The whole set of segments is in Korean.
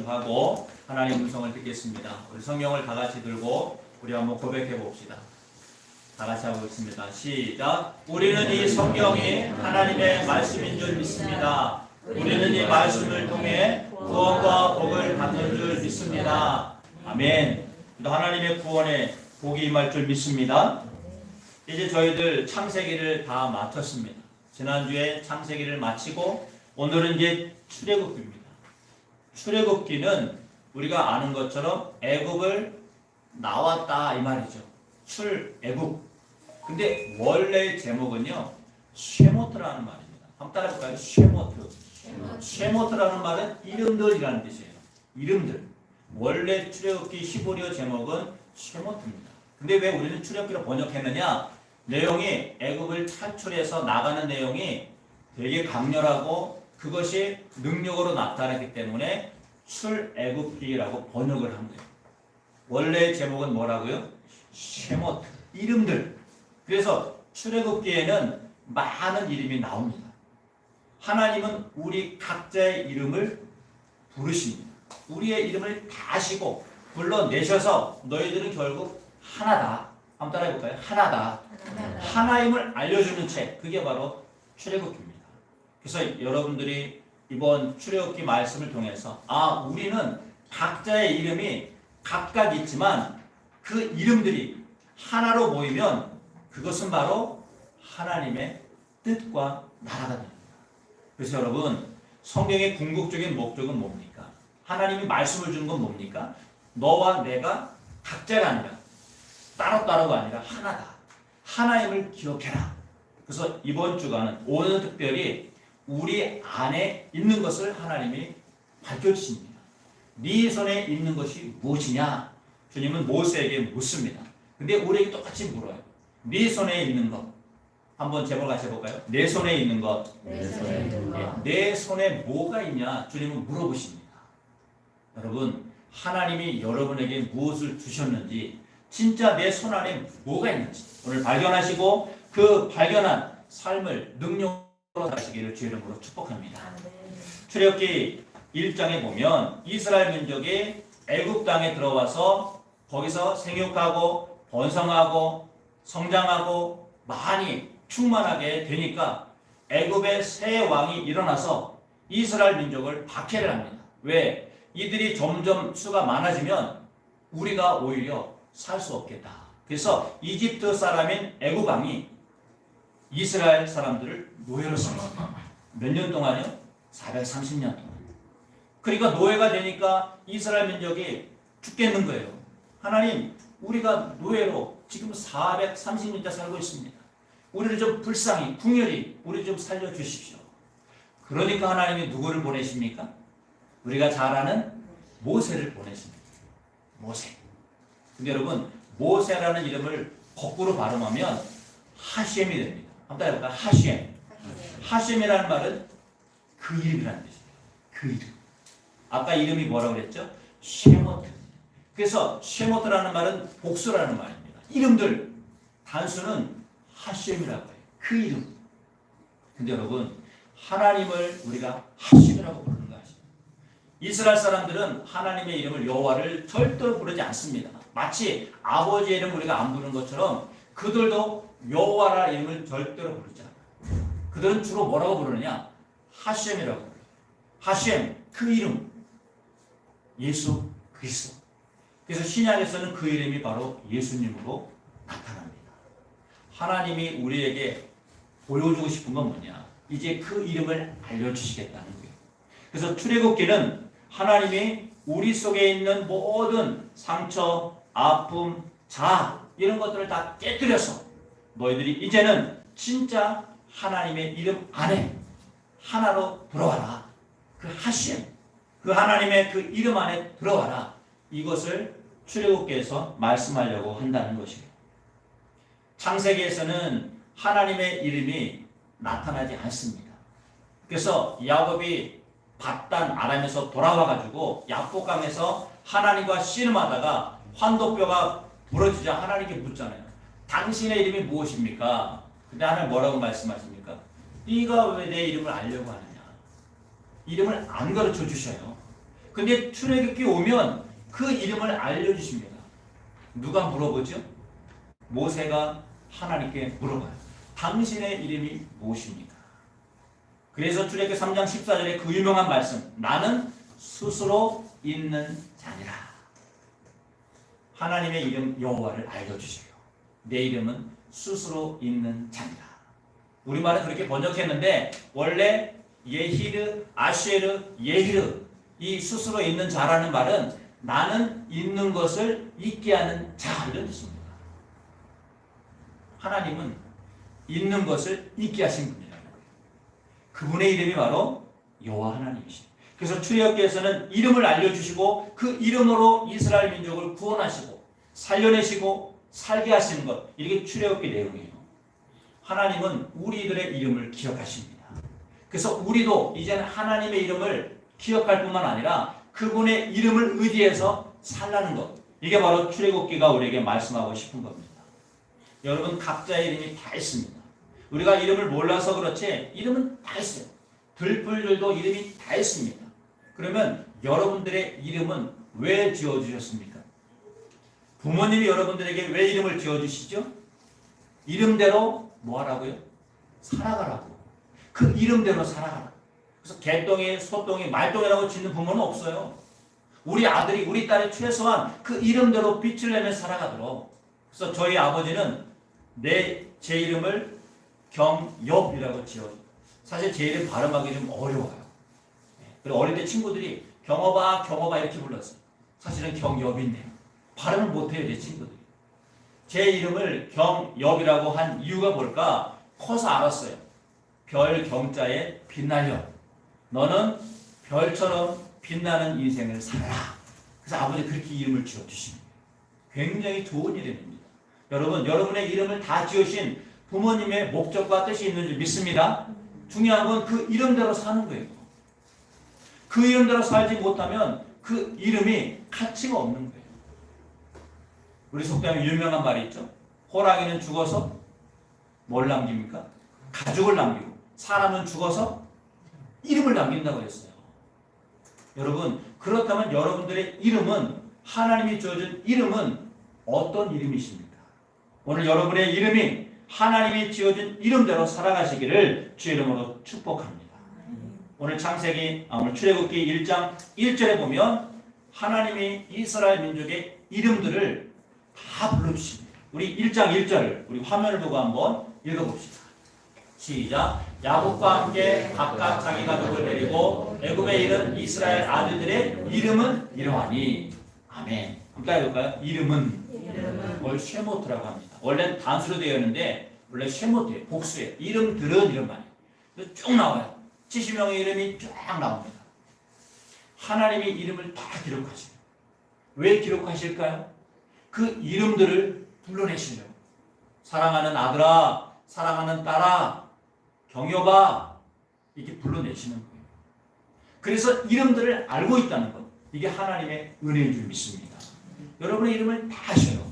집중하고 하나님 음성을 듣겠습니다. 우리 성경을 다 같이 들고 우리 한번 고백해 봅시다. 다 같이 하고 있습니다. 시작. 우리는 이 성경이 하나님의 말씀인 줄 믿습니다. 우리는 이 말씀을 통해 구원과 복을 받는 줄 믿습니다. 아멘. 또 하나님의 구원에 복이 임할 줄 믿습니다. 이제 저희들 창세기를 다 마쳤습니다. 지난주에 창세기를 마치고 오늘은 이제 출애굽기입니다. 출애굽기는 우리가 아는 것처럼 애굽을 나왔다 이 말이죠. 출애굽. 근데 원래의 제목은요, 쉐모트라는 말입니다. 한번 따라해볼까요? 쉐모트. 쉐모트라는 말은 이름들이라는 뜻이에요. 이름들. 원래 출애굽기 히브리어 제목은 쉐모트입니다. 근데 왜 우리는 출애굽기로 번역했느냐? 내용이 애굽을 탈출해서 나가는 내용이 되게 강렬하고 그것이 능력으로 나타나기 때문에 출애굽기라고 번역을 한 거예요. 원래 제목은 뭐라고요? 쉐모트. 이름들. 그래서 출애굽기에는 많은 이름이 나옵니다. 하나님은 우리 각자의 이름을 부르십니다. 우리의 이름을 다 아시고 불러내셔서 너희들은 결국 하나다. 한번 따라해볼까요? 하나다. 하나임을 알려주는 책. 그게 바로 출애굽기입니다. 그래서 여러분들이 이번 출애굽기 말씀을 통해서 우리는 각자의 이름이 각각 있지만 그 이름들이 하나로 모이면 그것은 바로 하나님의 뜻과 나라가 됩니다. 그래서 여러분, 성경의 궁극적인 목적은 뭡니까? 하나님이 말씀을 주는 건 뭡니까? 너와 내가 각자가 아니라 따로따로가 아니라 하나다. 하나임을 기억해라. 그래서 이번 주간은 오늘은 특별히 우리 안에 있는 것을 하나님이 밝혀주십니다. 네 손에 있는 것이 무엇이냐? 주님은 모세에게 묻습니다. 근데 우리에게 똑같이 물어요. 네 손에 있는 것. 한번 제목 같이 해볼까요? 내 손에 있는 것. 내 손에 뭐가 있냐? 주님은 물어보십니다. 여러분, 하나님이 여러분에게 무엇을 주셨는지 진짜 내 손 안에 뭐가 있는지 오늘 발견하시고 그 발견한 삶을 능력으로 사시기를 주의 이름으로 축복합니다. 출애굽기 1장에 보면 이스라엘 민족이 애굽 땅에 들어와서 거기서 생육하고 번성하고 성장하고 많이 충만하게 되니까 애굽의 새 왕이 일어나서 이스라엘 민족을 박해를 합니다. 왜? 이들이 점점 수가 많아지면 우리가 오히려 살 수 없겠다. 그래서 이집트 사람인 애굽 왕이 이스라엘 사람들을 노예로 삼습니다. 몇 년 동안요? 430년 동안. 그러니까 노예가 되니까 이스라엘 민족이 죽겠는 거예요. 하나님, 우리가 노예로 지금 430년째 살고 있습니다. 우리를 좀 불쌍히, 궁혈히 우리 좀 살려주십시오. 그러니까 하나님이 누구를 보내십니까? 우리가 잘 아는 모세를 보내십니다. 모세. 근데 여러분, 모세라는 이름을 거꾸로 발음하면 하셴이 됩니다. 한번 따라해볼까요? 하셴. 하셴이라는 말은 그 이름이라는 뜻이에요. 그 이름. 아까 이름이 뭐라고 그랬죠? 쉐모트. 그래서 쉐모트라는 말은 복수라는 말입니다. 이름들 단수는 하셴이라고 해요. 그 이름. 근데 여러분, 하나님을 우리가 하셴이라고 부르는 거 아시죠? 이스라엘 사람들은 하나님의 이름을 여호와를 절대로 부르지 않습니다. 마치 아버지의 이름 우리가 안 부르는 것처럼 그들도 여호와라는 이름을 절대로 부르지 않아요. 그들은 주로 뭐라고 부르느냐? 하셴이라고 불러요. 하셴, 그 이름. 예수 그리스도. 그래서 신약에서는 그 이름이 바로 예수님으로 나타납니다. 하나님이 우리에게 보여주고 싶은 건 뭐냐? 이제 그 이름을 알려주시겠다는 거예요. 그래서 출애굽기는 하나님이 우리 속에 있는 모든 상처, 아픔, 자아 이런 것들을 다 깨뜨려서 너희들이 이제는 진짜 하나님의 이름 안에 하나로 들어와라. 그 하셴, 그 하나님의 그 이름 안에 들어와라. 이것을 출애굽기에서 말씀하려고 한다는 것이에요. 창세기에서는 하나님의 이름이 나타나지 않습니다. 그래서 야곱이 바단 아람에서 돌아와가지고 야복강에서 하나님과 씨름하다가 환도뼈가 부러지자 하나님께 묻잖아요. 당신의 이름이 무엇입니까? 근데 하나님 뭐라고 말씀하십니까? 네가 왜 내 이름을 알려고 하느냐? 이름을 안 가르쳐 주셔요. 근데 출애굽기 오면 그 이름을 알려주십니다. 누가 물어보죠? 모세가 하나님께 물어봐요. 당신의 이름이 무엇입니까? 그래서 출애굽기 3장 14절에 그 유명한 말씀, 나는 스스로 있는 자니라. 하나님의 이름 여호와를 알려주세요. 내 이름은 스스로 있는 자니라. 우리말은 그렇게 번역했는데 원래 예히르, 아쉐르, 예히르, 이 스스로 있는 자라는 말은 나는 있는 것을 있게 하는 자, 이런 뜻입니다. 하나님은 있는 것을 있게 하신 분이라는 거예요. 그분의 이름이 바로 여호와 하나님이십니다. 그래서 출애굽기에서는 이름을 알려주시고 그 이름으로 이스라엘 민족을 구원하시고 살려내시고 살게 하시는 것, 이게 출애굽기 내용이에요. 하나님은 우리들의 이름을 기억하십니다. 그래서 우리도 이제는 하나님의 이름을 기억할 뿐만 아니라 그분의 이름을 의지해서 살라는 것, 이게 바로 출애굽기가 우리에게 말씀하고 싶은 겁니다. 여러분 각자의 이름이 다 있습니다. 우리가 이름을 몰라서 그렇지 이름은 다 있어요. 들풀들도 이름이 다 있습니다. 그러면 여러분들의 이름은 왜 지어주셨습니까? 부모님이 여러분들에게 왜 이름을 지어주시죠? 이름대로 뭐 하라고요? 살아가라고. 그 이름대로 살아가라. 그래서 개똥이, 소똥이, 말똥이라고 짓는 부모는 없어요. 우리 아들이, 우리 딸이 최소한 그 이름대로 빛을 내며 살아가도록. 그래서 저희 아버지는 제 이름을 경엽이라고 지어요. 사실 제 이름 발음하기 좀 어려워요. 그리고 어릴 때 친구들이 경업아, 경업아 이렇게 불렀어요. 사실은 경엽인데요. 발음을 못해요, 제 친구들이. 제 이름을 경엽이라고 한 이유가 뭘까? 커서 알았어요. 별 경자에 빛나려. 너는 별처럼 빛나는 인생을 살아라. 그래서 아버지 그렇게 이름을 지어주십니다. 굉장히 좋은 이름입니다. 여러분, 여러분의 이름을 다 지으신 부모님의 목적과 뜻이 있는 줄 믿습니다. 중요한 건 그 이름대로 사는 거예요. 그 이름대로 살지 못하면 그 이름이 가치가 없는 거예요. 우리 속담에 유명한 말이 있죠. 호랑이는 죽어서 뭘 남깁니까? 가죽을 남기고, 사람은 죽어서 이름을 남긴다고 했어요. 여러분, 그렇다면 여러분들의 이름은, 하나님이 지어준 이름은 어떤 이름이십니까? 오늘 여러분의 이름이 하나님이 지어준 이름대로 살아가시기를 주의 이름으로 축복합니다. 오늘 오늘 출애굽기 1장 1절에 보면 하나님이 이스라엘 민족의 이름들을 다 불러주십니다. 우리 1장 1절을 우리 화면을 보고 한번 읽어봅시다. 시작. 야곱과 함께 각각 자기 가족을 데리고 애굽에 이른 이스라엘 아들들의 이름은 이러하니. 아멘. 함께 해볼까요? 이름은 뭘 쉐모트라고 합니다. 원래는 단수로 되어 있는데 원래 쉐모트예요. 복수예요. 이름들은 이런 말이에요. 쭉 나와요. 70명의 이름이 쫙 나옵니다. 하나님이 이름을 다 기록하시죠. 왜 기록하실까요? 그 이름들을 불러내시려고. 사랑하는 아들아, 사랑하는 딸아, 경여봐, 이렇게 불러내시는 거예요. 그래서 이름들을 알고 있다는 것, 이게 하나님의 은혜인 줄 믿습니다. 여러분의 이름을 다 아셔요.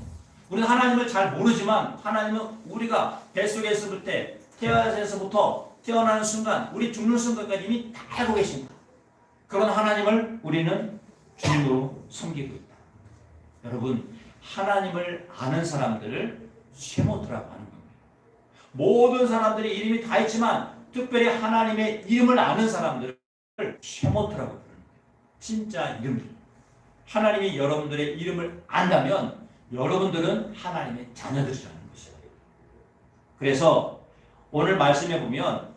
우리는 하나님을 잘 모르지만 하나님은 우리가 뱃속에서부터 태어나서부터 태어나는 순간, 우리 죽는 순간까지 이미 다 알고 계십니다. 그런 하나님을 우리는 주님으로 섬기고 있다. 여러분, 하나님을 아는 사람들을 쉐모트라고 하는 겁니다. 모든 사람들이 이름이 다 있지만 특별히 하나님의 이름을 아는 사람들을 쉐모트라고 부르는 거예요. 진짜 이름들. 하나님이 여러분들의 이름을 안다면 여러분들은 하나님의 자녀들이라는 것이에요. 그래서 오늘 말씀해 보면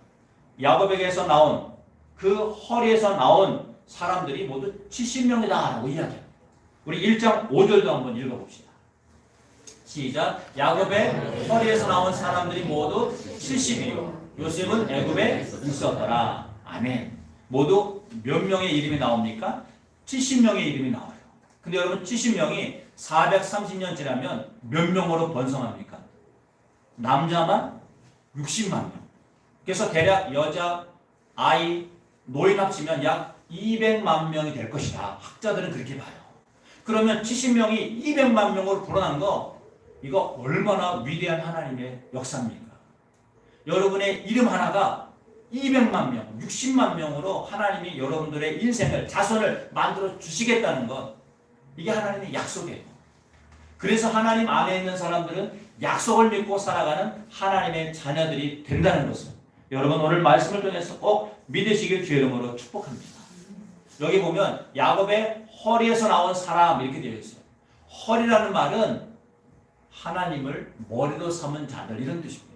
야곱에게서 나온 그 허리에서 나온 사람들이 모두 70명이다라고 이야기합니다. 우리 1장 5절도 한번 읽어봅시다. 시작. 야곱의 허리에서 나온 사람들이 모두 70이요. 요셉은 애굽에 있었더라. 아멘. 모두 몇 명의 이름이 나옵니까? 70명의 이름이 나와요. 근데 여러분 70명이 430년 지나면 몇 명으로 번성합니까? 남자만 60만 명. 그래서 대략 여자, 아이, 노인 합치면 약 200만 명이 될 것이다. 학자들은 그렇게 봐요. 그러면 70명이 200만 명으로 불어난 거, 이거 얼마나 위대한 하나님의 역사입니까? 여러분의 이름 하나가 200만 명, 60만 명으로 하나님이 여러분들의 인생을, 자손을 만들어 주시겠다는 것, 이게 하나님의 약속이에요. 그래서 하나님 안에 있는 사람들은 약속을 믿고 살아가는 하나님의 자녀들이 된다는 것을 여러분 오늘 말씀을 통해서 꼭 믿으시길 주의 이름으로 축복합니다. 여기 보면 야곱의 허리에서 나온 사람 이렇게 되어 있어요. 허리라는 말은 하나님을 머리로 삼은 자들 이런 뜻입니다.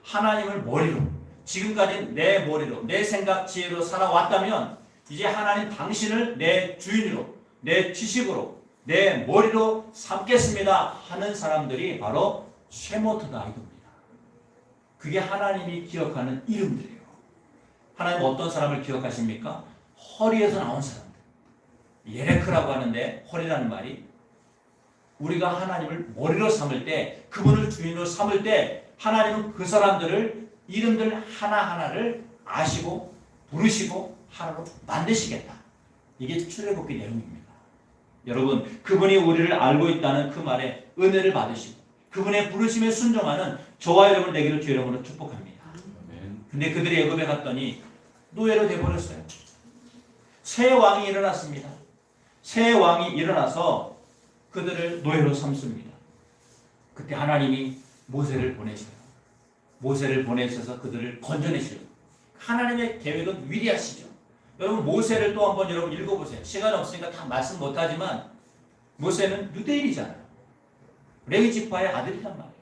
하나님을 머리로, 지금까지 내 머리로, 내 생각 지혜로 살아왔다면 이제 하나님 당신을 내 주인으로, 내 지식으로, 내 머리로 삼겠습니다 하는 사람들이 바로 쉐모트다 이겁니다. 그게 하나님이 기억하는 이름들이에요. 하나님 어떤 사람을 기억하십니까? 허리에서 나온 사람들. 예레크라고 하는데 허리라는 말이 우리가 하나님을 머리로 삼을 때, 그분을 주인으로 삼을 때 하나님은 그 사람들을 이름들 하나하나를 아시고 부르시고 하나로 만드시겠다. 이게 출애굽기 내용입니다. 여러분, 그분이 우리를 알고 있다는 그 말에 은혜를 받으시고 그분의 부르심에 순종하는 저와 여러분 되기를 주의 이름으로 축복합니다. 근데 그들이 애굽에 갔더니 노예로 돼버렸어요. 새 왕이 일어났습니다. 새 왕이 일어나서 그들을 노예로 삼습니다. 그때 하나님이 모세를 보내셔요. 모세를 보내셔서 그들을 건져내시려고. 하나님의 계획은 위대하시죠. 여러분 모세를 또 한번 여러분 읽어보세요. 시간 없으니까 다 말씀 못하지만 모세는 유대인이잖아요. 레위 지파의 아들이란 말이에요.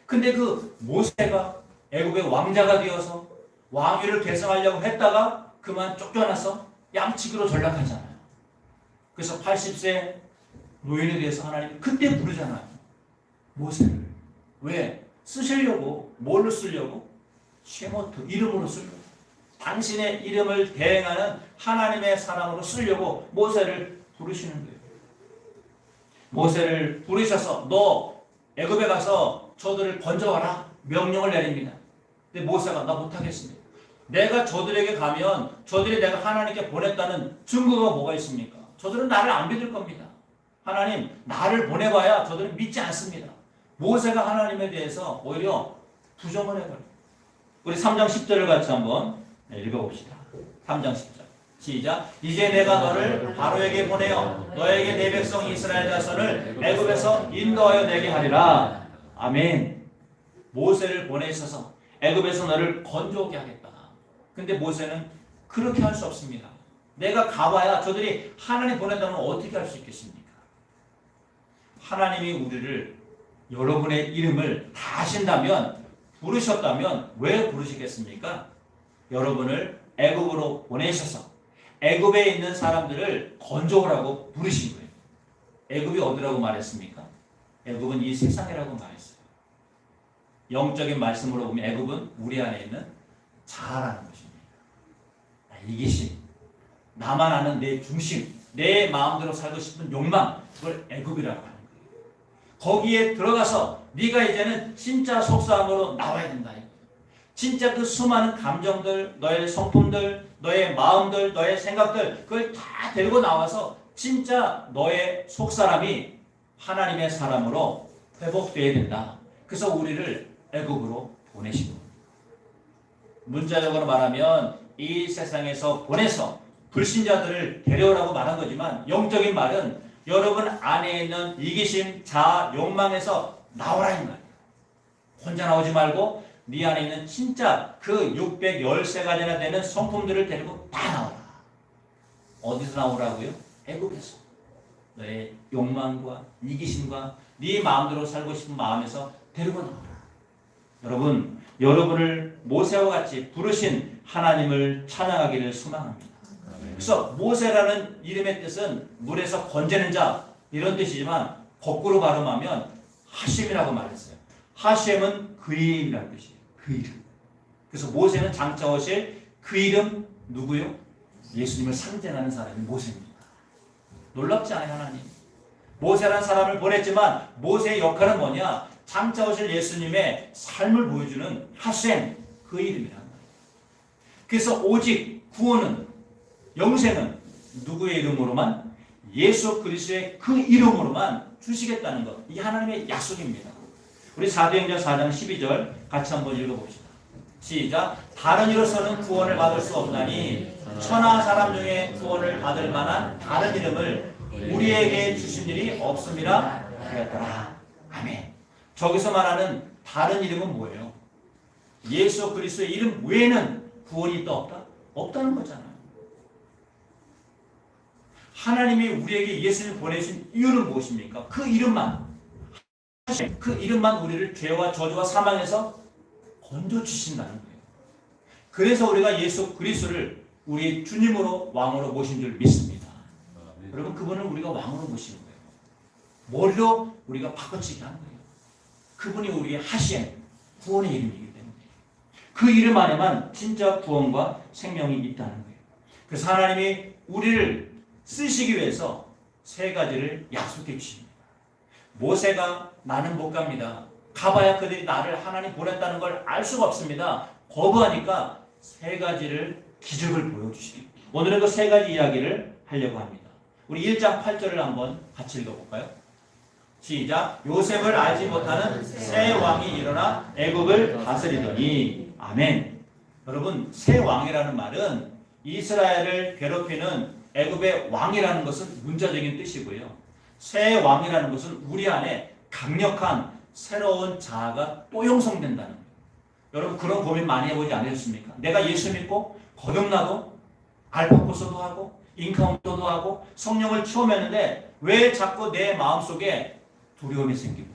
근데 그 모세가 애굽의 왕자가 되어서 왕위를 계승하려고 했다가 그만 쫓겨나서 양치기로 전락하잖아요. 그래서 80세 노인에 대해서 하나님이 그때 부르잖아요. 모세를. 왜? 쓰시려고. 뭘로 쓰려고? 쉐모트, 이름으로 쓰려고. 당신의 이름을 대행하는 하나님의 사람으로 쓰려고 모세를 부르시는 거예요. 모세를 부르셔서 너 애굽에 가서 저들을 건져와라 명령을 내립니다. 근데 모세가 나 못하겠습니다. 내가 저들에게 가면 저들이 내가 하나님께 보냈다는 증거가 뭐가 있습니까? 저들은 나를 안 믿을 겁니다. 하나님 나를 보내봐야 저들은 믿지 않습니다. 모세가 하나님에 대해서 오히려 부정을 해버려요. 우리 3장 10절을 같이 한번 읽어봅시다. 3장 10절 시작. 이제 내가 너를 바로에게 보내어 너에게 내 백성 이스라엘 자손을 애굽에서 인도하여 내게 하리라. 아멘. 모세를 보내셔서 애굽에서 너를 건져오게 하겠다. 근데 모세는 그렇게 할 수 없습니다. 내가 가봐야 저들이 하나님 보낸다면 어떻게 할 수 있겠습니까? 하나님이 우리를 여러분의 이름을 다 아신다면 부르셨다면 왜 부르시겠습니까? 여러분을 애굽으로 보내셔서 애굽에 있는 사람들을 건져오라고 부르신 거예요. 애굽이 어디라고 말했습니까? 애굽은 이 세상이라고 말했어요. 영적인 말씀으로 보면 애굽은 우리 안에 있는 자아라는 것입니다. 이기심, 나만 아는 내 중심, 내 마음대로 살고 싶은 욕망, 그걸 애굽이라고 하는 거예요. 거기에 들어가서 네가 이제는 진짜 속사함으로 나와야 된다. 진짜 그 수많은 감정들, 너의 성품들, 너의 마음들, 너의 생각들 그걸 다 데리고 나와서 진짜 너의 속사람이 하나님의 사람으로 회복되어야 된다. 그래서 우리를 애굽으로 보내신 겁니다. 문자적으로 말하면 이 세상에서 보내서 불신자들을 데려오라고 말한 거지만 영적인 말은 여러분 안에 있는 이기심, 자아, 욕망에서 나오라 이 말이에요. 혼자 나오지 말고 네 안에 있는 진짜 그 613가지나 되는 성품들을 데리고 다 나오라. 어디서 나오라고요? 애굽에서. 너의 욕망과 이기심과 네 마음대로 살고 싶은 마음에서 데리고 나오라. 여러분, 여러분을 모세와 같이 부르신 하나님을 찬양하기를 소망합니다. 그래서 모세라는 이름의 뜻은 물에서 건지는 자 이런 뜻이지만 거꾸로 발음하면 하심이라고 말했어요. 하심은 그 이름이라는 뜻이에요. 그 이름. 그래서 모세는 장차 오실 그 이름 누구요? 예수님을 상징하는 사람이 모세입니다. 놀랍지 않아요, 하나님? 모세라는 사람을 보냈지만 모세의 역할은 뭐냐? 장차 오실 예수님의 삶을 보여주는 하셈, 그 이름이란 말이에요. 그래서 오직 구원은, 영생은 누구의 이름으로만? 예수 그리스도의 그 이름으로만 주시겠다는 것. 이게 하나님의 약속입니다. 우리 사도행전 4장 12절 같이 한번 읽어봅시다. 시작. 다른 이로서는 구원을 받을 수 없나니 천하 사람 중에 구원을 받을 만한 다른 이름을 우리에게 주신 일이 없음이라 하였더라. 아멘. 저기서 말하는 다른 이름은 뭐예요? 예수 그리스도의 이름 외에는 구원이 있다 없다? 없다는 거잖아요. 하나님이 우리에게 예수를 보내신 이유는 무엇입니까? 그 이름만 우리를 죄와 저주와 사망에서 건져주신다는 거예요. 그래서 우리가 예수 그리스도를 우리의 주님으로 왕으로 모신 줄 믿습니다. 여러분 그분을 우리가 왕으로 모시는 거예요. 머리로 우리가 바꿔치기 하는 거예요. 그분이 우리의 하시엔 구원의 이름이기 때문에 그 이름 안에만 진짜 구원과 생명이 있다는 거예요. 그래서 하나님이 우리를 쓰시기 위해서 세 가지를 약속해 주십니다. 모세가 나는 못 갑니다. 가봐야 그들이 나를 하나님 보냈다는 걸 알 수가 없습니다. 거부하니까 세 가지를 기적을 보여주시기. 오늘은 그 세 가지 이야기를 하려고 합니다. 우리 1장 8절을 한번 같이 읽어볼까요? 시작. 요셉을 알지 못하는 새 왕이 일어나 애국을 다스리더니. 아멘. 여러분 새 왕이라는 말은 이스라엘을 괴롭히는 애굽의 왕이라는 것은 문자적인 뜻이고요. 새 왕이라는 것은 우리 안에 강력한 새로운 자아가 또 형성된다는 거예요. 여러분 그런 고민 많이 해보지 않으셨습니까? 내가 예수 믿고 거듭나도 알파고서도 하고 인카운터도 하고 성령을 체험했는데 왜 자꾸 내 마음속에 두려움이 생기고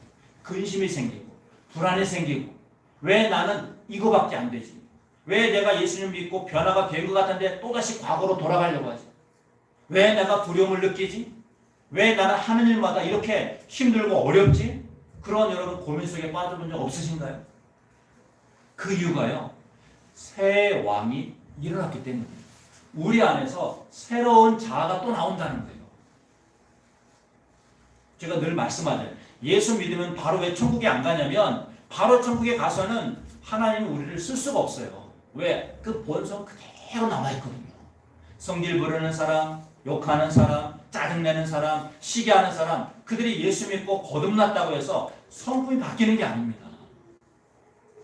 근심이 생기고 불안이 생기고 왜 나는 이거밖에 안 되지? 왜 내가 예수님 믿고 변화가 된 것 같은데 또다시 과거로 돌아가려고 하지? 왜 내가 두려움을 느끼지? 왜 나는 하는 일마다 이렇게 힘들고 어렵지? 그런 여러분 고민 속에 빠져본 적 없으신가요? 그 이유가요. 새 왕이 일어났기 때문입니다. 우리 안에서 새로운 자아가 또 나온다는 거예요. 제가 늘 말씀하잖아요. 예수 믿으면 바로 왜 천국에 안 가냐면 바로 천국에 가서는 하나님이 우리를 쓸 수가 없어요. 왜? 그 본성 그대로 남아있거든요. 성질 부르는 사람, 욕하는 사람, 짜증내는 사람, 시기하는 사람, 그들이 예수 믿고 거듭났다고 해서 성품이 바뀌는 게 아닙니다.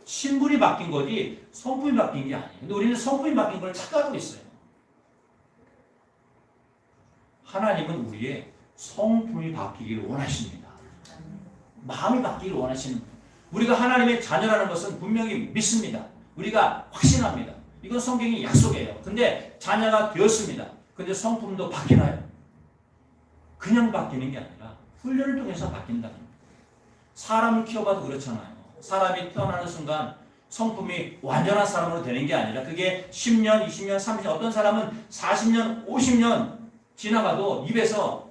신분이 바뀐 거지 성품이 바뀐 게 아니에요. 근데 우리는 성품이 바뀐 걸 착각하고 있어요. 하나님은 우리의 성품이 바뀌기를 원하십니다. 마음이 바뀌기를 원하시는 거예요. 우리가 하나님의 자녀라는 것은 분명히 믿습니다. 우리가 확신합니다. 이건 성경의 약속이에요. 근데 자녀가 되었습니다. 근데 성품도 바뀌나요? 그냥 바뀌는 게 아니라 훈련을 통해서 바뀐다는 거예요. 사람을 키워봐도 그렇잖아요. 사람이 태어나는 순간 성품이 완전한 사람으로 되는 게 아니라 그게 10년, 20년, 30년, 어떤 사람은 40년, 50년 지나가도 입에서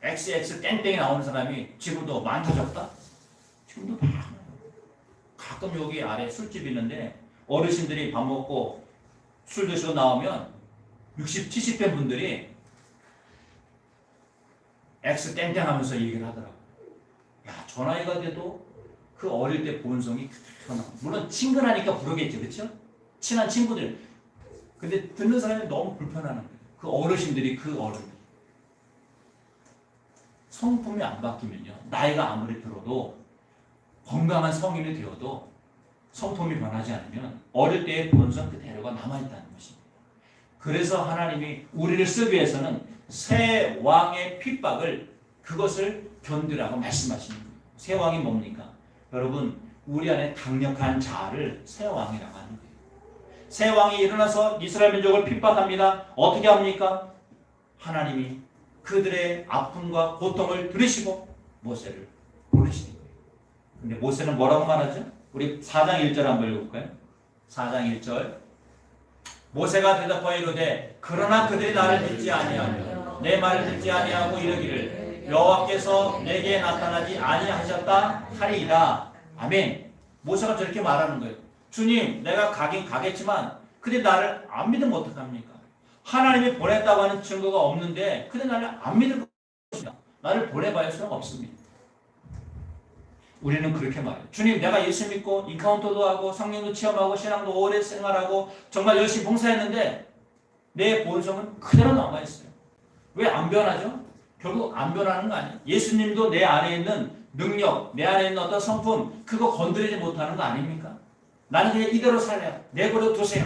XX 땡땡이 나오는 사람이 지금도 많다 적다? 지금도 많아요. 가끔 여기 아래 술집 있는데 어르신들이 밥 먹고 술 드시고 나오면 60, 70대 분들이 X 땡땡 하면서 얘기를 하더라고요. 야, 저 나이가 돼도 그 어릴 때 본성이 그대로 나와. 물론 친근하니까 부르겠죠. 그렇죠? 친한 친구들. 근데 듣는 사람이 너무 불편하는 거예요. 그 어르신들이 그 어른들. 성품이 안 바뀌면요. 나이가 아무리 들어도 건강한 성인이 되어도 성품이 변하지 않으면 어릴 때의 본성 그대로가 남아있다는 것입니다. 그래서 하나님이 우리를 쓰기 위해서는 새 왕의 핍박을 그것을 견디라고 말씀하시는 거예요. 새 왕이 뭡니까? 여러분 우리 안에 강력한 자아를 새 왕이라고 하는 거예요. 새 왕이 일어나서 이스라엘 민족을 핍박합니다. 어떻게 합니까? 하나님이 그들의 아픔과 고통을 들으시고 모세를 보내시는 거예요. 근데 모세는 뭐라고 말하죠? 우리 4장 1절 한번 읽어볼까요? 4장 1절 모세가 대답하여 이르되 그러나 그들이 나를 듣지 아니하며 내 말을 듣지 아니하고 이르기를 여호와께서 내게 나타나지 아니하셨다 하리이다. 아멘. 모세가 저렇게 말하는 거예요. 주님 내가 가긴 가겠지만 그들이 나를 안 믿으면 어떡합니까? 하나님이 보냈다고 하는 증거가 없는데 그들이 나를 안 믿을 것입니다. 나를 보내봐야 소용없습니다. 우리는 그렇게 말해요. 주님 내가 예수 믿고 인카운터도 하고 성령도 체험하고 신앙도 오래 생활하고 정말 열심히 봉사했는데 내 본성은 그대로 남아있어요. 왜 안 변하죠? 결국 안 변하는 거 아니에요. 예수님도 내 안에 있는 능력, 내 안에 있는 어떤 성품 그거 건드리지 못하는 거 아닙니까? 나는 그냥 이대로 살래요. 내버려 두세요.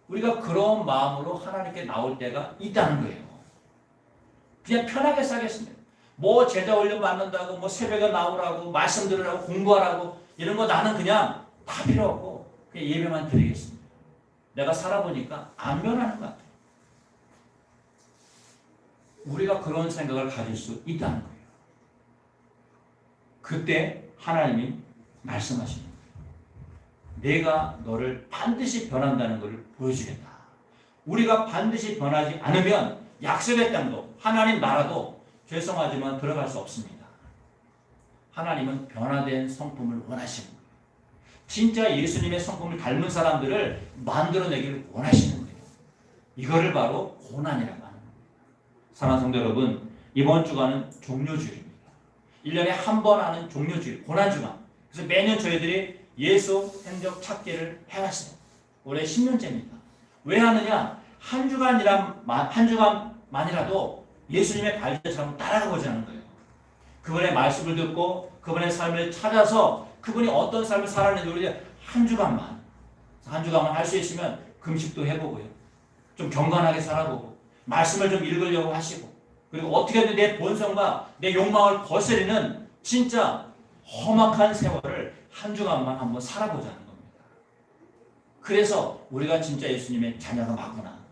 우리가 그런 마음으로 하나님께 나올 때가 있다는 거예요. 그냥 편하게 살겠습니다. 뭐 제자 훈련 받는다고 뭐 새벽에 나오라고 말씀 들으라고 공부하라고 이런 거 나는 그냥 다 필요 없고 그냥 예배만 드리겠습니다. 내가 살아보니까 안 변하는 것 같아요. 우리가 그런 생각을 가질 수 있다는 거예요. 그때 하나님이 말씀하십니다. 내가 너를 반드시 변한다는 것을 보여주겠다. 우리가 반드시 변하지 않으면 약속의 땅도 하나님 나라도 죄송하지만 들어갈 수 없습니다. 하나님은 변화된 성품을 원하시는 거예요. 진짜 예수님의 성품을 닮은 사람들을 만들어내기를 원하시는 거예요. 이거를 바로 고난이라고 하는 거예요. 사랑하는 성도 여러분, 이번 주간은 종료주일입니다. 1년에 한 번 하는 종료주일, 고난주간. 그래서 매년 저희들이 예수 행적 찾기를 해왔어요. 올해 10년째입니다. 왜 하느냐? 한 주간만이라도 예수님의 발자취를 따라가 보자는 거예요. 그분의 말씀을 듣고 그분의 삶을 찾아서 그분이 어떤 삶을 살았는지 우리 한 주간만 할 수 있으면 금식도 해보고요. 좀 경건하게 살아보고 말씀을 좀 읽으려고 하시고 그리고 어떻게든 내 본성과 내 욕망을 거스리는 진짜 험악한 세월을 한 주간만 한번 살아보자는 겁니다. 그래서 우리가 진짜 예수님의 자녀가 맞구나.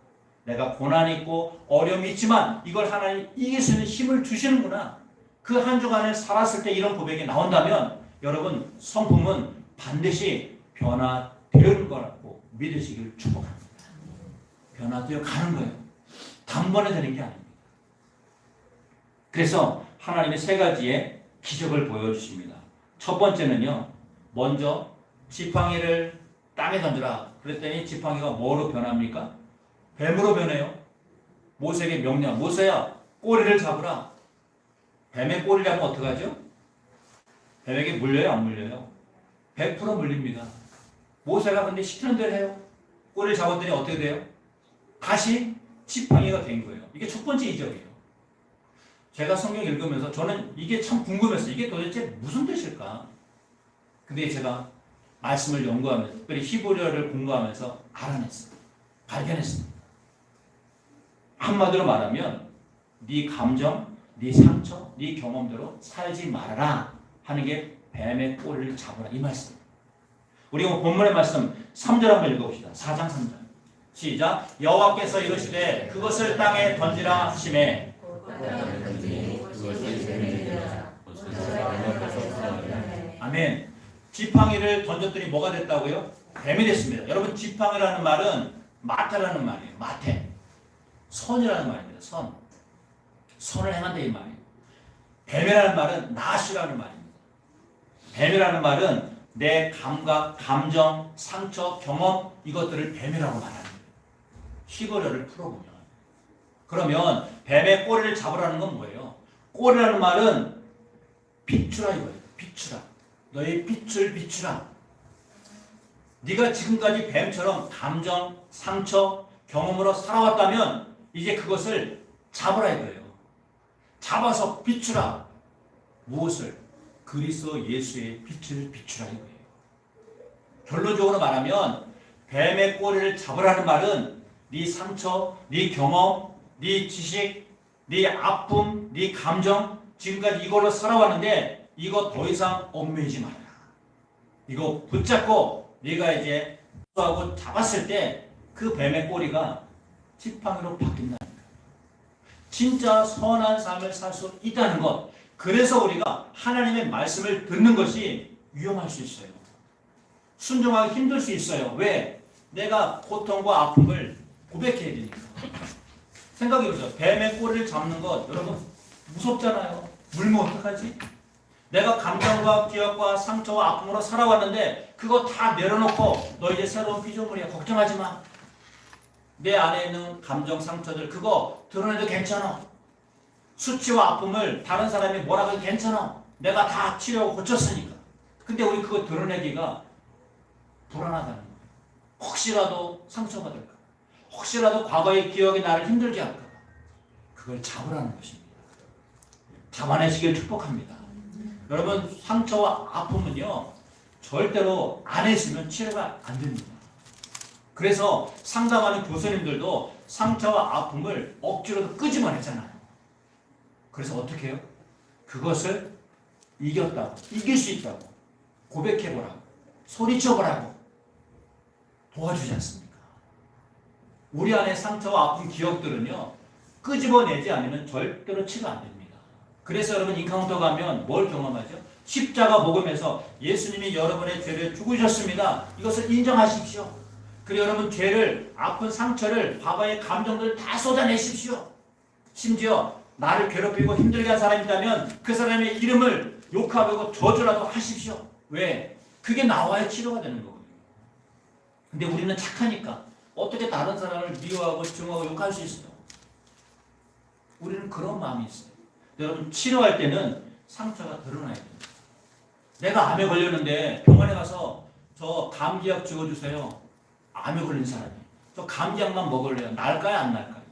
내가 고난이 있고 어려움이 있지만 이걸 하나님 이길 수 있는 힘을 주시는구나. 그 한 주간을 살았을 때 이런 고백이 나온다면 여러분 성품은 반드시 변화되는 거라고 믿으시길 축복합니다. 변화되어 가는 거예요. 단번에 되는 게 아닙니다. 그래서 하나님의 세 가지의 기적을 보여주십니다. 첫 번째는요. 먼저 지팡이를 땅에 던져라. 그랬더니 지팡이가 뭐로 변합니까? 뱀으로 변해요. 모세에게 명령. 모세야 꼬리를 잡으라. 뱀의 꼬리를 잡으면 어떡하죠? 뱀에게 물려요? 안 물려요? 100% 물립니다. 모세가 근데 시키는 대로 해요. 꼬리를 잡았더니 어떻게 돼요? 다시 지팡이가 된 거예요. 이게 첫 번째 이적이에요. 제가 성경 읽으면서 저는 이게 참 궁금했어요. 이게 도대체 무슨 뜻일까? 근데 제가 말씀을 연구하면서 특별히 히브리어를 공부하면서 알아냈어요. 발견했습니다. 한마디로 말하면 네 감정, 네 상처, 네 경험대로 살지 말아라 하는 게 뱀의 꼬리를 잡으라 이 말씀입니다. 우리가 본문의 말씀 3절 한번 읽어봅시다. 4장 3절 시작. 여호와께서 이르시되 그것을 땅에 던지라 하시매 아멘. 지팡이를 던졌더니 뭐가 됐다고요? 뱀이 됐습니다. 여러분 지팡이라는 말은 마태라는 말이에요. 마태. 선이라는 말입니다. 선을 행한다 이 말이에요. 뱀이라는 말은 나시라는 말입니다. 뱀이라는 말은 내 감각, 감정, 상처, 경험 이것들을 뱀이라고 말합니다. 히브리어를 풀어보면 그러면 뱀의 꼬리를 잡으라는 건 뭐예요? 꼬리라는 말은 비추라 이거예요. 비추라. 너의 빛을 비추라. 네가 지금까지 뱀처럼 감정, 상처, 경험으로 살아왔다면 이제 그것을 잡으라 이거예요. 잡아서 비추라. 무엇을? 그리스도 예수의 빛을 비추라 이거예요. 결론적으로 말하면 뱀의 꼬리를 잡으라는 말은 네 상처, 네 경험, 네 지식, 네 아픔, 네 감정 지금까지 이걸로 살아왔는데 이거 더 이상 얽매이지 마라. 이거 붙잡고 네가 이제 하고 잡았을 때 그 뱀의 꼬리가 지팡이로 바뀐다는 거예요. 진짜 선한 삶을 살 수 있다는 것. 그래서 우리가 하나님의 말씀을 듣는 것이 위험할 수 있어요. 순종하기 힘들 수 있어요. 왜? 내가 고통과 아픔을 고백해야 되니까. 생각해보세요. 뱀의 꼬리를 잡는 것 여러분 무섭잖아요. 물면 어떡하지? 내가 감정과 기억과 상처와 아픔으로 살아왔는데 그거 다 내려놓고 너 이제 새로운 피조물이야. 걱정하지 마. 내 안에 있는 감정, 상처들 그거 드러내도 괜찮아. 수치와 아픔을 다른 사람이 뭐라고 해도 괜찮아. 내가 다 치료하고 고쳤으니까. 근데 우리 그거 드러내기가 불안하다는 거예요. 혹시라도 상처받을까. 혹시라도 과거의 기억이 나를 힘들게 할까. 그걸 잡으라는 것입니다. 잡아내시길 축복합니다. 여러분 상처와 아픔은요 절대로 안 했으면 치료가 안 됩니다. 그래서 상담하는 교수님들도 상처와 아픔을 억지로도 끄집어내잖아요. 그래서 어떻게 해요? 그것을 이겼다고, 이길 수 있다고 고백해보라고, 소리쳐보라고 도와주지 않습니까? 우리 안에 상처와 아픈 기억들은요, 끄집어내지 않으면 절대로 치료 안 됩니다. 그래서 여러분 인카운터 가면 뭘 경험하죠? 십자가 먹으면서 예수님이 여러분의 죄를 죽으셨습니다. 이것을 인정하십시오. 그리고 여러분 죄를, 아픈 상처를, 과거의 감정들을 다 쏟아내십시오. 심지어 나를 괴롭히고 힘들게 한 사람이 있다면 그 사람의 이름을 욕하고 저주라도 하십시오. 왜? 그게 나와야 치료가 되는 거거든요. 근데 우리는 착하니까 어떻게 다른 사람을 미워하고 증오하고 욕할 수 있어요? 우리는 그런 마음이 있어요. 여러분 치료할 때는 상처가 드러나야 됩니다. 내가 암에 걸렸는데 병원에 가서 저 감기약 찍어주세요. 암에 걸린 사람이. 저 감기약만 먹을래요. 날까요? 안 날까요?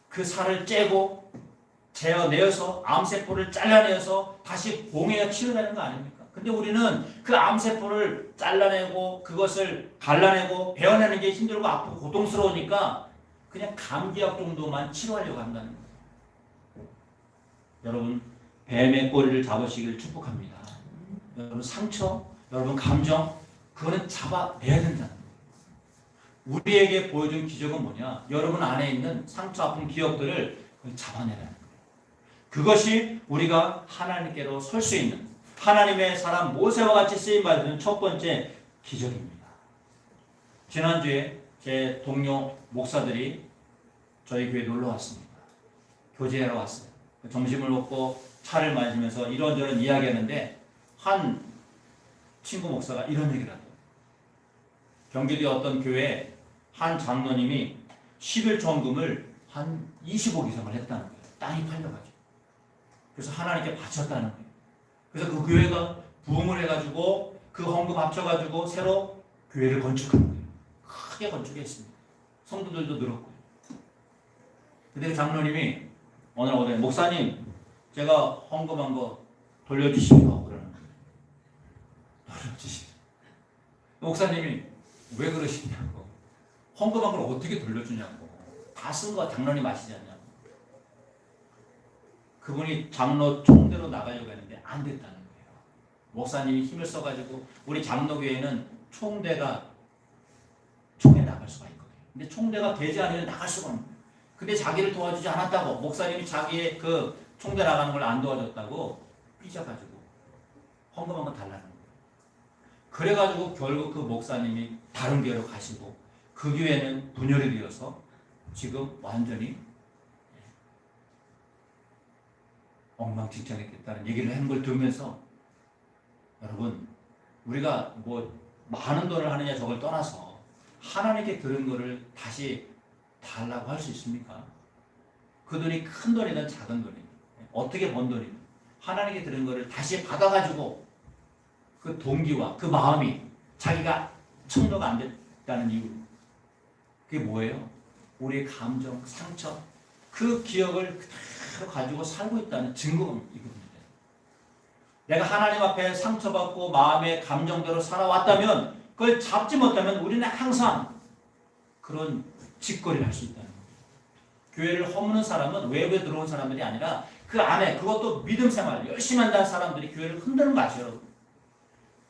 그 살을 째고 제어내어서 암세포를 잘라내어서 다시 봉해야 치료되는 거 아닙니까? 근데 우리는 그 암세포를 잘라내고 그것을 갈라내고 베어내는 게 힘들고 아프고 고통스러우니까 그냥 감기약 정도만 치료하려고 한다는 거예요. 여러분 뱀의 꼬리를 잡으시길 축복합니다. 여러분 상처, 여러분 감정 그거는 잡아내야 된다는 거예요. 우리에게 보여준 기적은 뭐냐? 여러분 안에 있는 상처, 아픈 기억들을 잡아내라는 거예요. 그것이 우리가 하나님께로 설 수 있는 하나님의 사람 모세와 같이 쓰임받는 첫 번째 기적입니다. 지난주에 제 동료 목사들이 저희 교회에 놀러 왔습니다. 교제하러 왔어요. 점심을 먹고 차를 마시면서 이런저런 이야기하는데 한 친구 목사가 이런 얘기를 하더라고요. 경기도의 어떤 교회에 한 장로님이 11조원금을 한 20억 이상을 했다는 거예요. 땅이 팔려가지고. 그래서 하나님께 바쳤다는 거예요. 그래서 그 교회가 부흥을 해가지고 그 헌금 합쳐가지고 새로 교회를 건축한 거예요. 크게 건축했습니다. 성도들도 늘었고요. 근데 그 장로님이 어느 날 오더니 목사님 제가 헌금한 거 돌려주십시오. 그러는 거예요. 돌려주십시오. 목사님이 왜 그러시냐고. 헌금한 걸 어떻게 돌려주냐고. 다 쓴 거 장로님 아시지 않냐고. 그분이 장로 총대로 나가려고 했는데 안 됐다는 거예요. 목사님이 힘을 써가지고 우리 장로교회는 총대가 총에 나갈 수가 있거든요. 근데 총대가 되지 않으면 나갈 수가 없는 거예요. 근데 자기를 도와주지 않았다고 목사님이 자기의 그 총대 나가는 걸 안 도와줬다고 삐져가지고 헌금한 거 달라는 거예요. 그래가지고 결국 그 목사님이 다른 교회로 가시고 그 교회는 분열이 되어서 지금 완전히 엉망진창이 됐다는 얘기를 하는 걸 들으면서 여러분 우리가 뭐 많은 돈을 하느냐 저걸 떠나서 하나님께 들은 거를 다시 달라고 할 수 있습니까? 그 돈이 큰 돈이든 작은 돈이든 어떻게 번 돈이든 하나님께 들은 거를 다시 받아가지고 그 동기와 그 마음이 자기가 청도가 안 됐다는 이유 그게 뭐예요? 우리의 감정, 상처 그 기억을 그대로 가지고 살고 있다는 증거이거든요. 내가 하나님 앞에 상처받고 마음의 감정대로 살아왔다면 그걸 잡지 못하면 우리는 항상 그런 짓거리를 할 수 있다는 거예요. 교회를 허무는 사람은 외부에 들어온 사람들이 아니라 그 안에 그것도 믿음 생활 열심히 한다는 사람들이 교회를 흔드는 거 아시죠?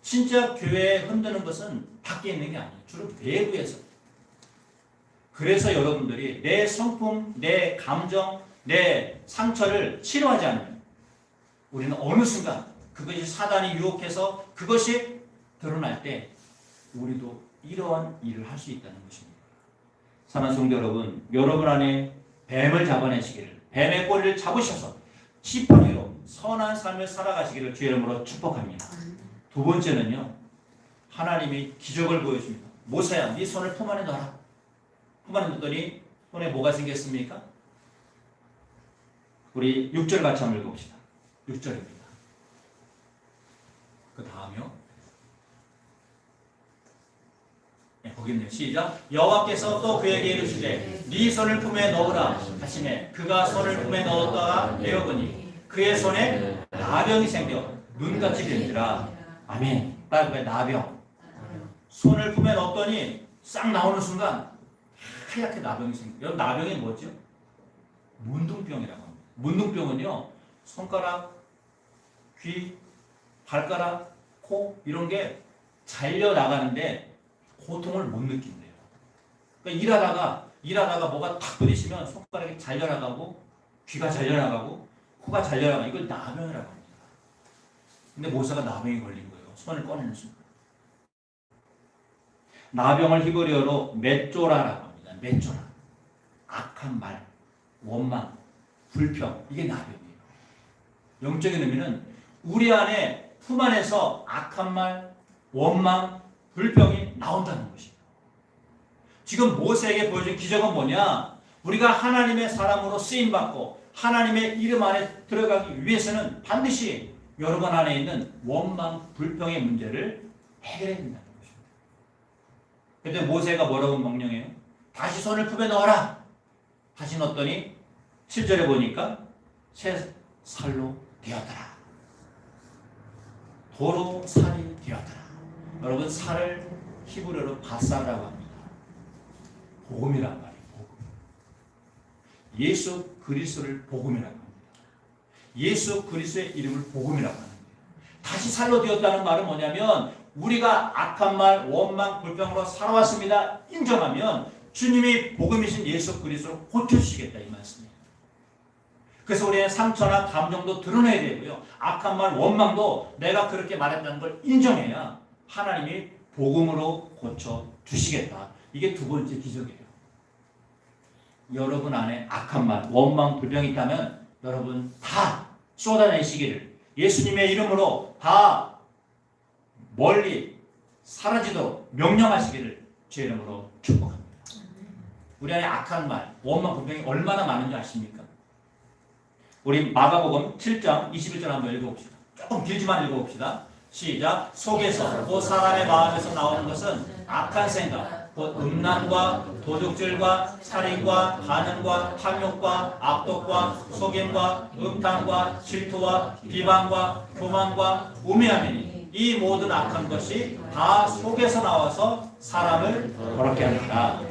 진짜 교회에 흔드는 것은 밖에 있는 게 아니에요. 주로 외부에서. 그래서 여러분들이 내 성품, 내 감정, 내 상처를 치료하지 않으면 우리는 어느 순간 그것이 사단이 유혹해서 그것이 드러날 때 우리도 이러한 일을 할 수 있다는 것입니다. 사랑하는 성도 여러분, 여러분 안에 뱀을 잡아내시기를, 뱀의 꼬리를 잡으셔서 시퍼리로 선한 삶을 살아가시기를 주의 이름으로 축복합니다. 두 번째는요, 하나님이 기적을 보여줍니다. 모세야, 네 손을 품 안에 넣어라. 품 안에 넣더니 손에 뭐가 생겼습니까? 우리 6절 같이 한번 읽어봅시다. 6절입니다. 그 다음이요. 네, 거기 있네요. 시작. 여호와께서 또 그에게 이르시되 네 손을 품에 넣으라 하시매 그가 손을 품에 넣었다가 내어보니 그의 손에 나병이 생겨 눈같이 된지라. 아멘. 빨리 나병. 손을 품에 넣었더니 싹 나오는 순간 하얗게 나병이 생겨요. 여러분 나병이 뭐죠? 문둥병이라고 합니다. 문둥병은요 손가락, 귀, 발가락, 코 이런 게 잘려 나가는데 고통을 못 느낀대요. 그러니까 일하다가 뭐가 탁 부딪히면 손가락이 잘려 나가고 귀가 잘려 나가고 코가 잘려 나가고 이걸 나병이라고 합니다. 근데 모세가 나병이 걸린 거예요. 손을 꺼내는 순간. 나병을 히브리어로 메쪼라라고 합니다. 메쪼라. 악한 말, 원망, 불평 이게 나병이에요. 영적인 의미는 우리 안에 품 안에서 악한 말, 원망, 불평이 나온다는 것이에요. 지금 모세에게 보여준 기적은 뭐냐? 우리가 하나님의 사람으로 쓰임받고 하나님의 이름 안에 들어가기 위해서는 반드시 여러분 안에 있는 원망, 불평의 문제를 해결해야 된다는 것입니다. 그런데 모세가 뭐라고 명령해요? 다시 손을 품에 넣어라. 다시 넣었더니 7절에 보니까 새 살로 되었더라. 도로 살이 되었더라. 여러분 살을 히브리어로 바살이라고 합니다. 복음이란 말이에요. 복음. 예수 그리스도를 복음이라고 합니다. 예수 그리스도의 이름을 복음이라고 하는 거예요. 다시 살로 되었다는 말은 뭐냐면 우리가 악한 말, 원망, 불평으로 살아왔습니다. 인정하면 주님이 복음이신 예수 그리스도를 고쳐주시겠다 이 말씀이에요. 그래서 우리의 상처나 감정도 드러내야 되고요. 악한 말, 원망도 내가 그렇게 말했다는 걸 인정해야 하나님이 복음으로 고쳐주시겠다. 이게 두 번째 기적이에요. 여러분 안에 악한 말, 원망, 불평이 있다면 여러분 다 쏟아내시기를 예수님의 이름으로 다 멀리 사라지도록 명령하시기를 제 이름으로 축복합니다. 우리 안에 악한 말, 원망, 불평이 얼마나 많은지 아십니까? 우리 마가복음 7장 21절 한번 읽어봅시다. 조금 길지만 읽어봅시다. 시작. 속에서 그 사람의 마음에서 나오는 것은 악한 생각, 곧 음란과 도둑질과 살인과 간음과 탐욕과 악독과 속임과 음탕과 질투와 비방과 교만과 우매함이니 이 모든 악한 것이 다 속에서 나와서 사람을 더럽게 하니라.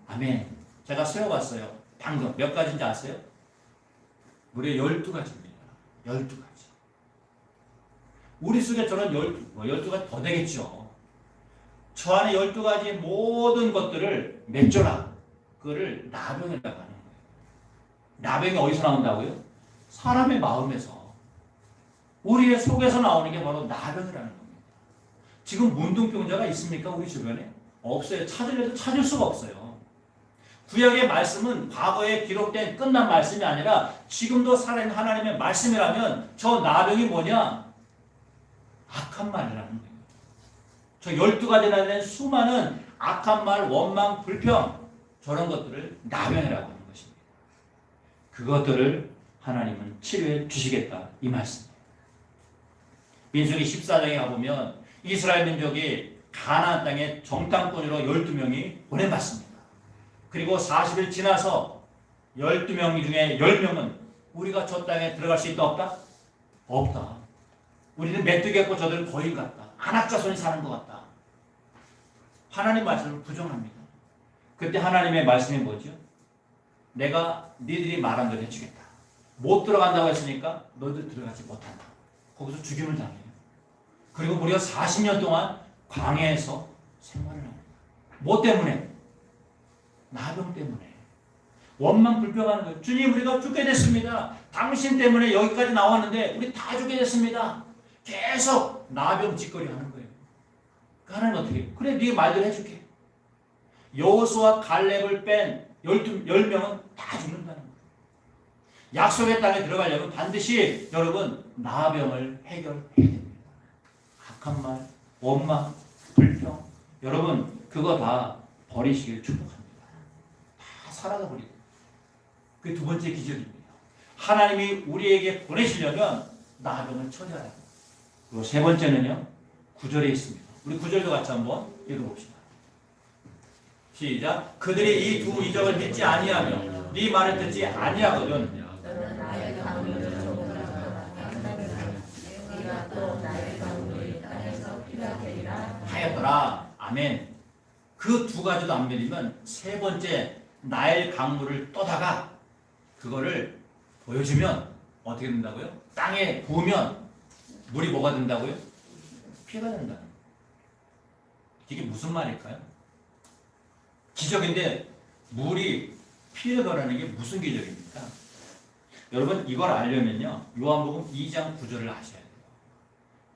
아멘. 제가 세워봤어요. 방금 몇 가지인지 아세요? 무려 12가지입니다. 12가지. 우리 속에 저는 12가지 더 되겠죠. 저 안에 12가지 모든 것들을 맺줘라. 그거를 나병이라고 하는 거예요. 나병이 어디서 나온다고요? 사람의 마음에서. 우리의 속에서 나오는 게 바로 나병이라는 겁니다. 지금 문둥병자가 있습니까? 우리 주변에? 없어요. 찾으려도 찾을 수가 없어요. 구약의 말씀은 과거에 기록된 끝난 말씀이 아니라 지금도 살아있는 하나님의 말씀이라면 저 나병이 뭐냐? 악한 말이라는 거예요. 저 12가지나 되는 수많은 악한 말, 원망, 불평 저런 것들을 나병이라고 하는 것입니다. 그것들을 하나님은 치료해 주시겠다 이 말씀이에요. 민수기 14장에 가보면 이스라엘 민족이 가나안 땅에 정탐꾼으로 12명이 보내봤습니다. 그리고 40일 지나서 12명 중에 10명은 우리가 저 땅에 들어갈 수 있다 없다? 없다. 우리는 메뚜기 같고 저들은 거인 같다. 안악자손이 사는 것 같다. 하나님 말씀을 부정합니다. 그때 하나님의 말씀이 뭐죠? 내가 니들이 말한 대로 해주겠다. 못 들어간다고 했으니까 너희들 들어가지 못한다. 거기서 죽임을 당해요. 그리고 무려 40년 동안 광야에서 생활을 합니다. 뭐 때문에? 나병 때문에. 원망 불평하는 거예요. 주님 우리가 죽게 됐습니다. 당신 때문에 여기까지 나왔는데 우리 다 죽게 됐습니다. 계속 나병 짓거리 하는 거예요. 하나님 어떻게 해요? 그래 네 말대로 해줄게. 여호수아 갈렙을 뺀 10명은 다 죽는다는 거예요. 약속의 땅에 들어가려면 반드시 여러분 나병을 해결해야 됩니다. 악한 말, 원망, 불평 여러분 그거 다 버리시길 축복합니다. 다 사라져버리고 그게 두 번째 기적입니다. 하나님이 우리에게 보내시려면 나병을 처리해야 합니다. 그리고 세 번째는요 9절에 있습니다. 우리 9절도 같이 한번 읽어봅시다. 시작. 그들이 이 두 이적을 믿지 아니하며 네 말을 듣지 아니하거든 아멘. 그 두 가지도 안 믿으면 세 번째 나일 강물을 떠다가 그거를 보여주면 어떻게 된다고요? 땅에 부으면 물이 뭐가 된다고요? 피가 된다는 거예요. 이게 무슨 말일까요? 기적인데 물이 피를 변하는 게 무슨 기적입니까? 여러분 이걸 알려면요. 요한복음 2장 9절을 아셔야 돼요.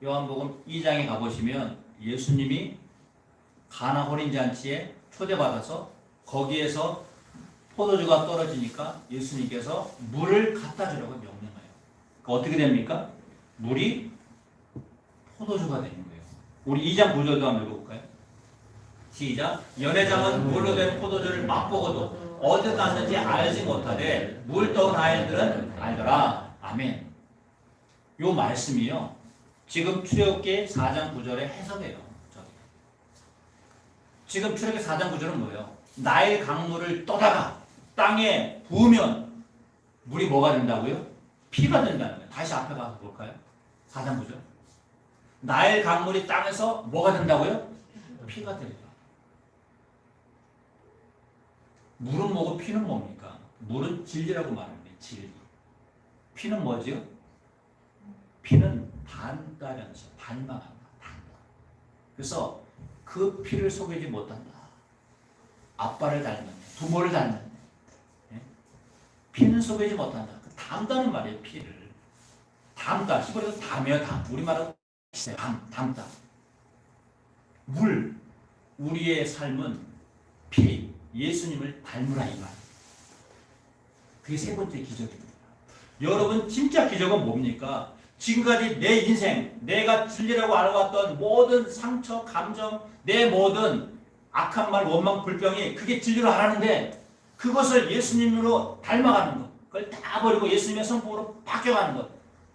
요한복음 2장에 가보시면 예수님이 가나 혼인잔치에 초대받아서 거기에서 포도주가 떨어지니까 예수님께서 물을 갖다 주라고 명령해요. 그러니까 어떻게 됩니까? 물이 포도주가 되는 거예요. 우리 2장 9절도 한번 읽어볼까요? 시작. 연회장은 물로 된 포도주를 맛보고도 어디서 났는지 알지 못하되 물 떠온 아이들은 알더라. 아멘. 요 말씀이요. 지금 출애굽기 4장 9절의 해석이에요. 지금 출애굽기 4장 9절은 뭐예요? 나일 강물을 떠다가 땅에 부으면 물이 뭐가 된다고요? 피가 된다는 거예요. 다시 앞에 가서 볼까요? 4장 9절. 나일 강물이 땅에서 뭐가 된다고요? 피가 된다. 물은 뭐고 피는 뭡니까? 물은 진리라고 말합니다. 진리. 피는 뭐죠? 피는 반가면서 반망한다. 그래서 그 피를 속이지 못한다. 아빠를 닮았네. 부모를 닮았네. 네? 피는 속이지 못한다. 그 담다는 말이에요. 피를. 담다. 히브리어로 담이에요. 담. 우리말은 담다. 물. 우리의 삶은 피. 예수님을 닮으라 이 말. 그게 세 번째 기적입니다. 여러분 진짜 기적은 뭡니까? 지금까지 내 인생, 내가 진리라고 알아왔던 모든 상처, 감정, 내 모든 악한 말, 원망, 불평이 그게 진리로 알았는데 그것을 예수님으로 닮아가는 것, 그걸 다 버리고 예수님의 성품으로 바뀌어가는 것.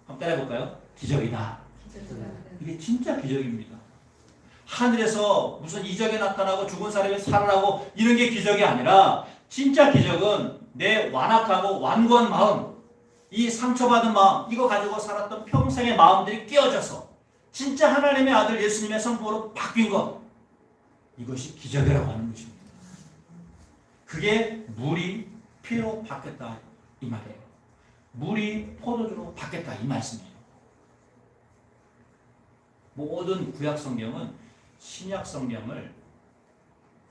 한번 따라해볼까요? 기적이다. 이게 진짜 기적입니다. 하늘에서 무슨 이적이 나타나고 죽은 사람이 살아나고 이런 게 기적이 아니라 진짜 기적은 내 완악하고 완고한 마음, 이 상처받은 마음, 이거 가지고 살았던 평생의 마음들이 끼어져서 진짜 하나님의 아들 예수님의 성품으로 바뀐 것, 이것이 기적이라고 하는 것입니다. 그게 물이 피로 바뀌었다 이 말이에요. 물이 포도주로 바뀌었다 이 말씀이에요. 모든 구약 성경은 신약 성경을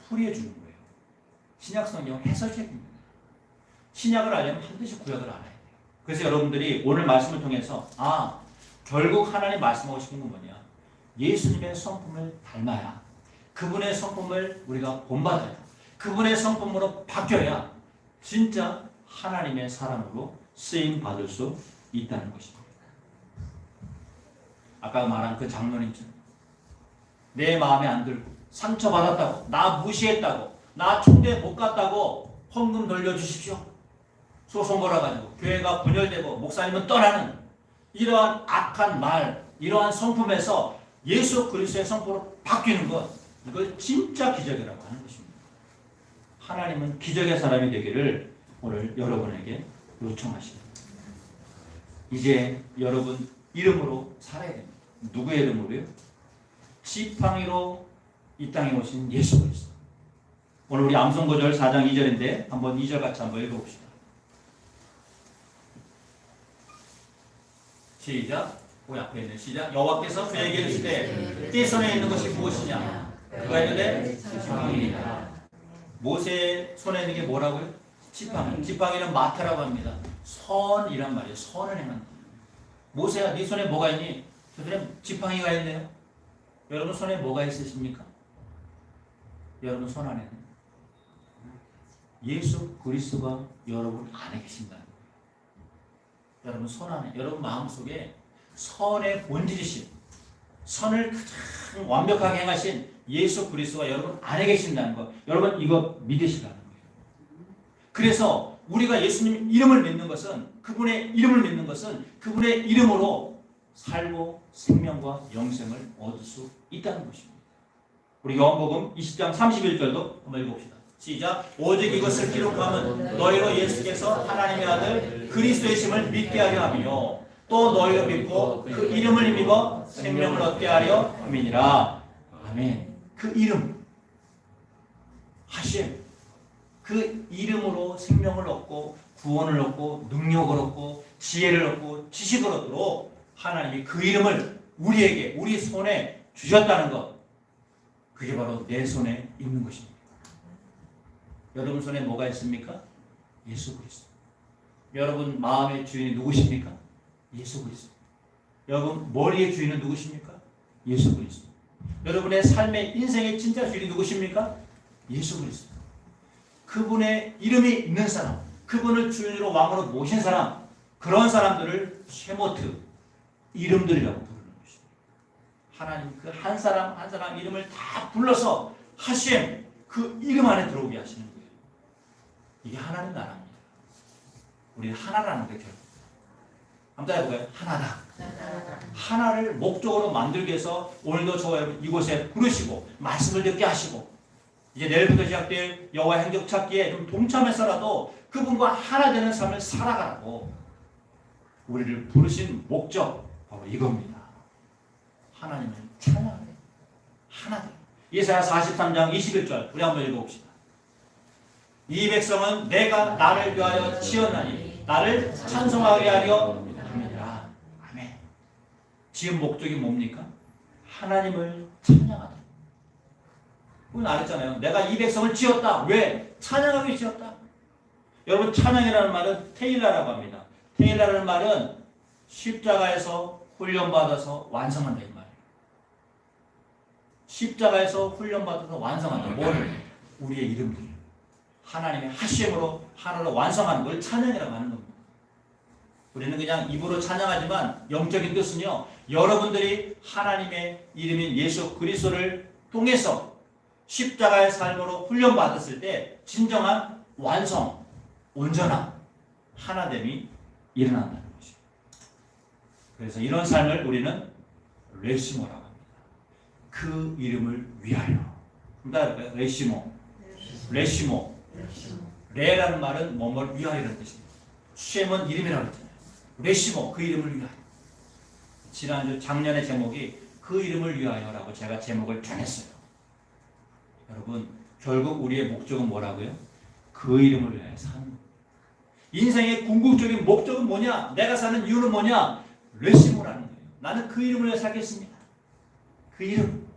풀이해 주는 거예요. 신약 성경은 해설책입니다. 신약을 알려면 반드시 구약을 알아야 돼요. 그래서 여러분들이 오늘 말씀을 통해서 결국 하나님 말씀하고 싶은 건 뭐냐? 예수님의 성품을 닮아야, 그분의 성품을 우리가 본받아야, 그분의 성품으로 바뀌어야 진짜 하나님의 사람으로 쓰임 받을 수 있다는 것입니다. 아까 말한 그 장로님처럼 내 마음에 안 들고 상처받았다고, 나 무시했다고, 나 총대 못 갔다고 헌금 돌려주십시오. 소송 걸어가지고 교회가 분열되고 목사님은 떠나는 이러한 악한 말, 이러한 성품에서 예수 그리스도의 성품으로 바뀌는 것, 이걸 진짜 기적이라고 하는 것입니다. 하나님은 기적의 사람이 되기를 오늘 여러분에게 요청하십니다. 이제 여러분 이름으로 살아야 됩니다. 누구의 이름으로요? 지팡이로 이 땅에 오신 예수 그리스도. 오늘 우리 암송구절 4장 2절인데 한번 2절 같이 한번 읽어봅시다. 시작. 그 앞에 있는 시작. 여호와께서 그에게 이르시되 네 손에 있는 것이 무엇이냐? 그가 이르되 지팡이니라. 모세의 손에 있는 게 뭐라고요? 지팡이. 지팡이는 마태라고 합니다. 선이란 말이에요. 선을 행한다. 모세야, 네 손에 뭐가 있니? 저들은 지팡이가 있네요. 여러분 손에 뭐가 있으십니까? 여러분 손 안에는 예수 그리스도가 여러분 안에 계신다. 여러분 손 안에, 여러분 마음속에 선의 본질이신, 선을 가장 완벽하게 행하신 예수 그리스도가 여러분 안에 계신다는 것, 여러분 이거 믿으시라는 거예요. 그래서 우리가 예수님 이름을 믿는 것은, 그분의 이름을 믿는 것은 그분의 이름으로 살고 생명과 영생을 얻을 수 있다는 것입니다. 우리 요한복음 20장 31절도 한번 읽어봅시다. 시작. 오직 이것을 기록함은 너희로 예수께서 하나님의 아들 그리스도이심을 믿게 하려 하며 또 너희로 믿고 그 이름을 힘입어 생명을 얻게 하려 함이니라. 아멘. 그 이름, 하심, 그 이름으로 생명을 얻고 구원을 얻고 능력을 얻고 지혜를 얻고 지식을 얻도록 하나님이 그 이름을 우리에게, 우리 손에 주셨다는 것, 그게 바로 내 손에 있는 것입니다. 여러분 손에 뭐가 있습니까? 예수 그리스도. 여러분 마음의 주인이 누구십니까? 예수 그리스도. 여러분 머리의 주인은 누구십니까? 예수 그리스도. 여러분의 삶의 인생의 진짜 주인이 누구십니까? 예수 그리스도. 그분의 이름이 있는 사람, 그분을 주인으로 왕으로 모신 사람, 그런 사람들을 쉐모트, 이름들이라고 부르는 것입니다. 하나님 그 한 사람 한 사람 이름을 다 불러서 하심, 그 이름 안에 들어오게 하시는 거예요. 이게 하나님 나라입니다. 우리는 하나라는 게 결국. 한번 해볼까요? 하나다. 하나를 목적으로 만들기 위해서 오늘도 저와 여러분 이곳에 부르시고 말씀을 듣게 하시고, 이제 내일부터 시작될 여호와 행적 찾기에 좀 동참해서라도 그분과 하나 되는 삶을 살아가라고 우리를 부르신 목적, 바로 이겁니다. 하나님을 찬양하래. 하나다. 이사야 43장 21절 우리 한번 읽어봅시다. 이 백성은 내가 나를 위하여 지었나니 나를 찬송하게 하려 함이라. 아멘. 지은 목적이 뭡니까? 하나님을 찬양하다. 그건 알았잖아요. 내가 이 백성을 지었다. 왜? 찬양하기 지었다. 여러분 찬양이라는 말은 테일라라고 합니다. 테일라라는 말은 십자가에서 훈련받아서 완성한다 이 말이에요. 십자가에서 훈련받아서 완성한다. 뭐를? 우리의 이름들. 하나님의 하심으로 하나로 완성하는 걸 찬양이라고 하는 겁니다. 우리는 그냥 입으로 찬양하지만 영적인 뜻은요, 여러분들이 하나님의 이름인 예수 그리스도를 통해서 십자가의 삶으로 훈련받았을 때 진정한 완성, 온전함, 하나됨이 일어난다는 것입니다. 그래서 이런 삶을 우리는 레시모라고 합니다. 그 이름을 위하여. 레시모. 레시모. 레라는 말은 뭐뭘 위하여라는 뜻입니다. 쉐몬 이름이라고 했잖아요. 레시모, 그 이름을 위하여. 지난주 작년의 제목이 그 이름을 위하여라고 제가 제목을 정했어요. 여러분 결국 우리의 목적은 뭐라고요? 그 이름을 위하여 사는 거예요. 인생의 궁극적인 목적은 뭐냐? 내가 사는 이유는 뭐냐? 레시모라는 거예요. 나는 그 이름을 위해 살겠습니다. 그 이름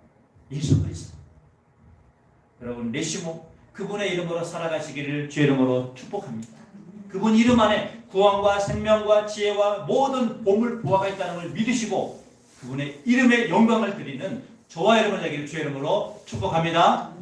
예수 그리스도. 여러분 레시모, 그분의 이름으로 살아가시기를 주의 이름으로 축복합니다. 그분 이름 안에 구원과 생명과 지혜와 모든 보물 보화가 있다는 걸 믿으시고 그분의 이름에 영광을 드리는 저와 여러분 되기를 주의 이름으로 축복합니다.